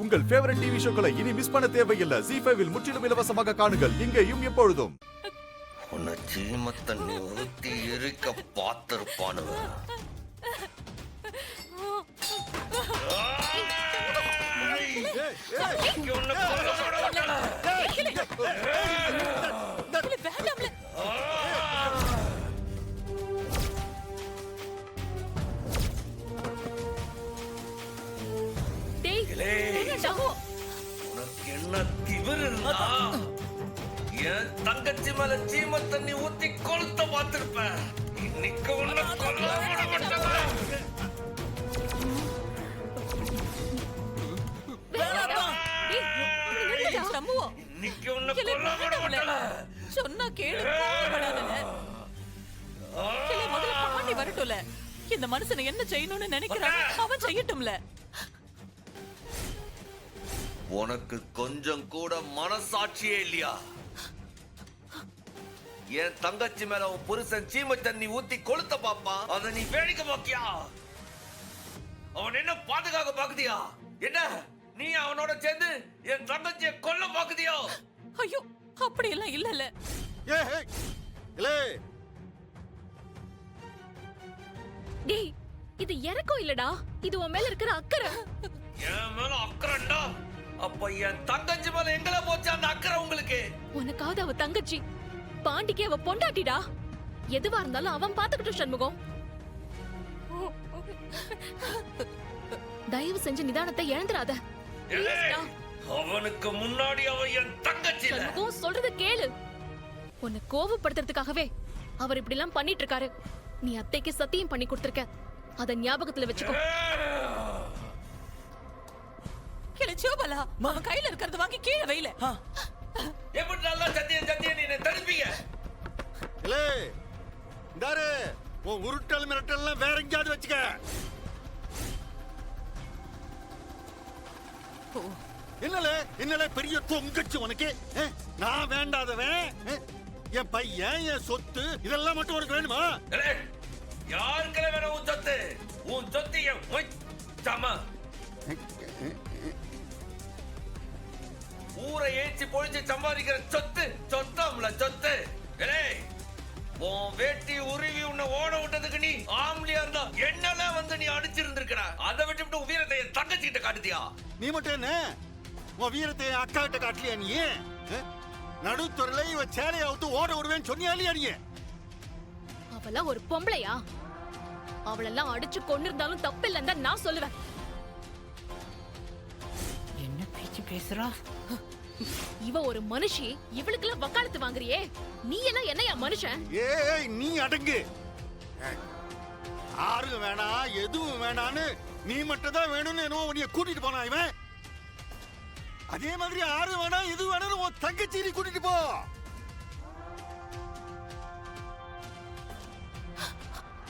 உங்கள் favourite TV ஷோக்களை இனி miss பண்ண தேவையில்லை. ZEE5 இல் முற்றிலும் இலவசமாக காணுங்கள், இங்கேயும் எப்பொழுதும். உன்னை சீம தண்ணி ஊத்தி எரிக்க பார்த்திருப்பானுவ. உனக்கு என்ன திமிரு இருந்தா என் தங்கச்சி மேல சீம தண்ணி ஊத்தி கொளுத்த பார்த்திருப்ப. இன்னைக்கு உன்னை கொல்ல விட மாட்டேன். இன்னைக்கு உன்னை கொல்ல விட மாட்டேன். சொன்னா கேளு. முதல்ல பாண்டி வரட்டும்ல. இந்த மனுஷனை என்ன செய்யணும்னு நினைக்கிறான் அவன் செய்யட்டும்ல. உனக்கு கொஞ்சம் கூட மனசாட்சியே இல்லையா? என் தங்கச்சி மேல உன் புருஷன் சீம தண்ணி ஊத்தி கொளுத்த பாப்பான், அத நீ வேடிக்கை பாக்கியா? அவன் என்ன பாதுகாக்க பாக்குதியா? என்ன நீ அவனோட சேர்ந்து என் தங்கச்சியை கொல்ல பாக்குதியோ? ஐயோ அப்படி எல்லாம் இல்லல. டேய் இது இறக்கம் இல்லடா, இது உன் மேல இருக்கிற அக்கறை. என் மேல அக்கறைண்டா? அப்ப என் தங்கச்சி மேல எங்கள போச்சு அந்த அக்கறை உங்களுக்கு? உனக்காவது அவ தங்கச்சி, பாண்டிக்கு அவ பொண்டாட்டிடா. எதுவா இருந்தாலும் அவன் பாத்துக்கிட்டு சண்முகம். தயவு செஞ்சு நிதானத்தை இழந்துராத. அவனுக்கு முன்னாடி அவ என் தங்கச்சி. சண்முகம் சொல்றத கேளு. உன்னை கோவப்படுத்துறதுக்காகவே அவர் இப்படி எல்லாம் பண்ணிட்டு இருக்காரு. நீ அத்தைக்கு சத்தியம் பண்ணி கொடுத்திருக்க, அத ஞாபகத்துல வச்சுக்கோ. கிளச்சோபலா அவன் கையில இருக்கிறத வாங்கி கீழே வைல. எப்படி நல்லா சத்தியம் நீ தடுப்பீங்க? இல்லே இந்தாரு உன் உருட்டல் மிரட்டல்லாம் வேற எங்கயாவது வச்சுக்க. என்னல பெரிய தொங்கச்சு உனக்கு. நான் வேண்டாதவன், என் பையன், என் சொத்து இதெல்லாம் மட்டும் உனக்கு வேணுமா? யாருக்கே வேணும் உன் சொத்து? உன் சொத்து என் ஊரை ஏச்சி பொழிச்சு சம்பாதிக்கிற சொத்து சொத்தாம்ல சொத்து. உன் வேட்டி உருவி உன்னை ஓட விட்டதுக்கு நீ ஆம்பளியா இருந்தா என்னெல்லாம் வந்து நீ அடிச்சிருந்திருக்கிற. அதை விட்டு வீரத்தை என் தங்கச்சி கிட்ட காட்டுதியா? நீ மட்டும் என்ன உன் வீரத்தை அக்கா கிட்ட காட்டலையா? நீ நடுத்துறையில இவ சேலையை அவுத்து ஓட விடுவேன்னு சொன்னியா இல்லையா? நீ அவளா ஒரு பொம்பளையா? அவளெல்லாம் அடிச்சு கொண்டு இருந்தாலும் தப்பு இல்லைன்னு தான் நான் சொல்லுவேன். என்ன பேச்சு பேசுறா? இவ ஒரு மனுஷி, இவளுக்கெல்லாம் வக்காலத்து வாங்குறியே, நீ எல்லாம் என்னையா மனுஷன்? ஏய் நீ அடங்கு. யாரும் வேணாம் எதுவும் வேணான்னு நீ மட்டும் தான் வேணும்னு என்னவோ உன்னைய கூட்டிட்டு போனா இவன். அதே மாதிரி யாரும் வேணாம் எது வேணும்னு உன் தங்கச்சி நீ கூட்டிட்டு போ.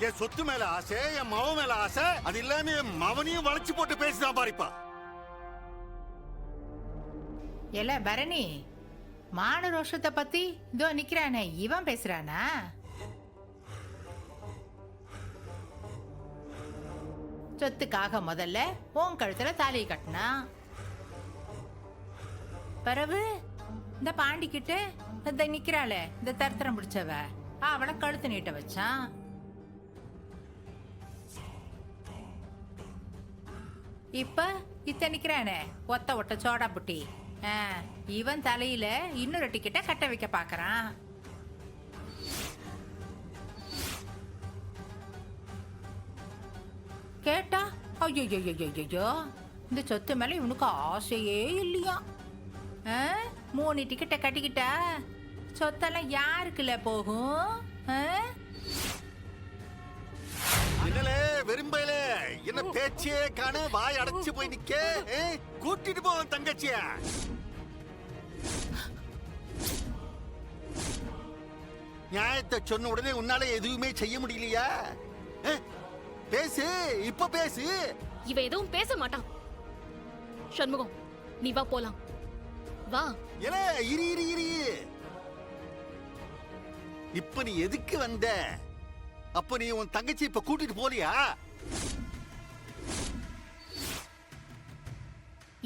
என் சொத்து மேல ஆசை, என் மவ மேல ஆசை, அது இல்லாம என் மவனையும் வளைச்சு போட்டு பேசிதான் பாரிப்பா. எல பரணி, மான ரோஷத்தை பத்தி இதோ நிக்கிறானே இவன் பேசுறானா? சொத்துக்காக முதல்ல உன் கழுத்துல தாலி கட்டினா, பிறகு இந்த பாண்டிக்கிட்ட இந்த நிக்கிறாளே இந்த தரித்திரம் பிடிச்சவ அவளை கழுத்து நீட்ட வச்சான். இப்ப இத்த நிக்கிறானே ஒத்த ஒட்ட சோடா புட்டி, இவன் தலையில இன்னொரு டிக்கெட்டை கட்ட வைக்க பாக்குறான். கேட்டா ஐயோ இந்த சொத்து மேல இவனுக்கு ஆசையே இல்லையா? 3 டிக்கெட்டை கட்டிக்கிட்டா சொத்தெல்லாம் யாருக்குல போகும்? என்னலே வெறும்பையில என்ன பேச்சே காண வாய் அடைச்சு போய் நிக்க. கூட்டிட்டு போ தங்கச்சிய. நியாயத்தை சொன்ன உடனே உன்னால எதுவுமே செய்ய முடியலையா? பேசு, இப்ப பேசு. இவ எதுவும் பேச மாட்டான். சண்முகம் நீ வா போலாம். வா. ஏலே இரு. இப்ப நீ எதுக்கு வந்த? அப்ப நீ உன் தங்கச்சி இப்ப கூட்டிட்டு போலியா?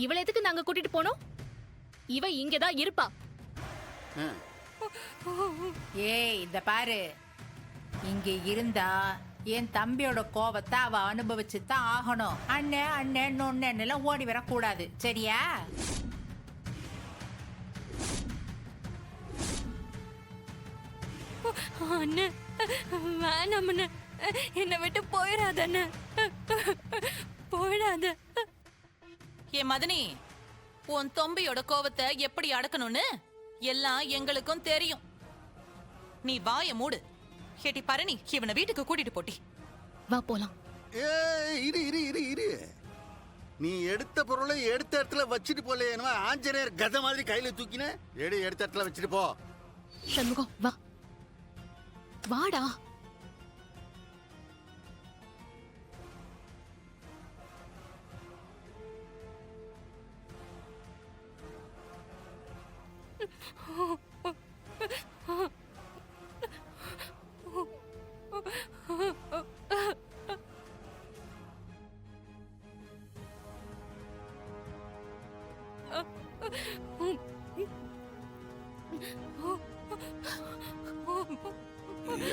இவளை எதுக்கு நாங்க கூட்டிட்டு போனோம்? இவ இங்கதான் இருப்பா. ஆ. ஏய் இந்த பாரு, இங்க இருந்தா என் தம்பியோட கோபத்தை அவ அனுபவிச்சு தான் ஆகணும். அண்ணன் அண்ணன் நொண்ணெல்லாம் ஓடி வரக்கூடாது, சரியா? அண்ணே, வேணாம் அண்ணே, என்னை விட்டு போயிடாத அண்ணே, போயிடாத. ஏ மதனி, உன் தொம்பியோட கோவத்தை எப்படி அடக்கணும்னு எல்லாம் எங்களுக்கும் தெரியும். நீ வாய மூடு. கேட்டி பரணி, இவனை வீட்டுக்கு கூட்டிட்டு போட்டி. வா போலாம். இரு இரு இரு இரு. நீ எடுத்த பொருளை எடுத்த இடத்துல வச்சுட்டு போல, என்னவா ஆஞ்சநேயர் கதை மாதிரி கையில தூக்கின? எடுத்த இடத்துல வச்சுட்டு போ. சண்முகம் வா, வாடா.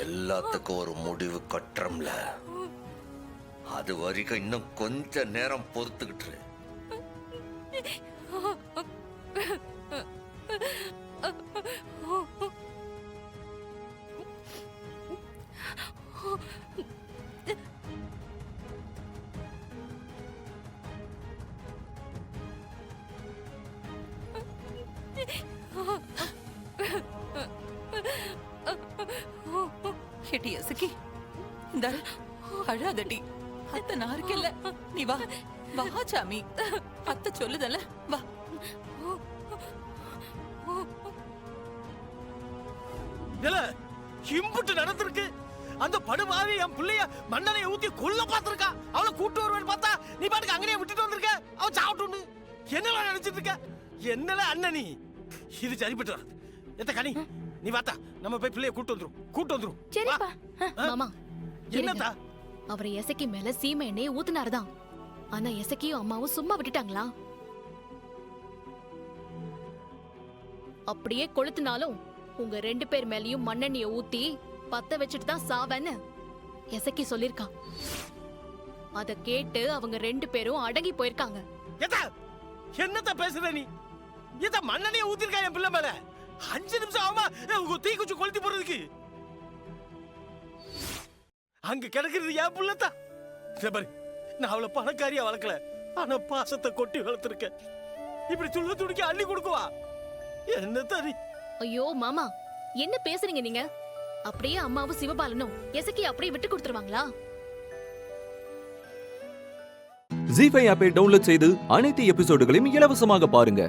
எல்லாத்துக்கும் ஒரு முடிவு கட்டுறோம்ல, அது வரைக்கும் இன்னும் கொஞ்ச நேரம் பொறுத்துக்கிட்டு. கேட்டி யசுக்கி, இந்த அழாதடி, அத்தை நான் இருக்கேல்ல, நீ வா வா சாமி, அத்தை சொல்லுதல்ல, வா. இம்புட்டு நடந்திருக்கு. அந்த படுபாவி என் பிள்ளைய மண்ணனை ஊத்தி கொல்ல பாத்திருக்கா. அவளை கூட்டு வருவேன்னு பார்த்தா நீ பாட்டுக்கு அங்கனே விட்டுட்டு வந்திருக்க. அவன் சாப்பிட்டு என்னெல்லாம் நினைச்சிட்டு இருக்க? என்னல அண்ணனி, இது சரிப்பட்டு வராது. எத்த கனி, நீ வாத்தா, நம்ம போய் பிள்ளைய கூட்டு வந்துரும். சரிப்பா. மாமா, என்னத்தா? அவரை எசக்கி மேல சீமை எண்ணெயை ஊத்துனாருதான். ஆனா எசக்கியும் அம்மாவும் சும்மா விட்டுட்டாங்களா? அப்படியே கொளுத்துனாலும் உங்க 2 பேர் மேலயும் மண்ணெண்ணெய ஊத்தி பத்த வச்சுட்டு தான் சாவேன்னு எசக்கி சொல்லிருக்கா. அத கேட்டு அவங்க 2 பேரும் அடங்கி போயிருக்காங்க. என்னத்த பேசுற நீ? இத மண்ணெண்ணெய ஊத்திருக்கா என் பிள்ளை மேல. 5 நிமிஷம் ஆமா தீ குச்சி கொளுத்தி போறதுக்கு. அங்க கிடக்குறது என் புள்ளத்தான். நான் அவளை பணக்காரியா வளர்க்கல, ஆனா பாசத்தை கொட்டி வளர்த்திருக்க. இப்படி துள்ள துடிக்க அள்ளி கொடுக்குவா? என்ன தனி? ஐயோ மாமா, என்ன பேசுறீங்க நீங்க? அப்படியே அம்மாவும் சிவபாலனும் எசக்கி அப்படியே விட்டு கொடுத்துருவாங்களா? ஜீ5 ஆப்பை டவுன்லோட் செய்து அனைத்து எபிசோடுகளையும் இலவசமாக பாருங்க.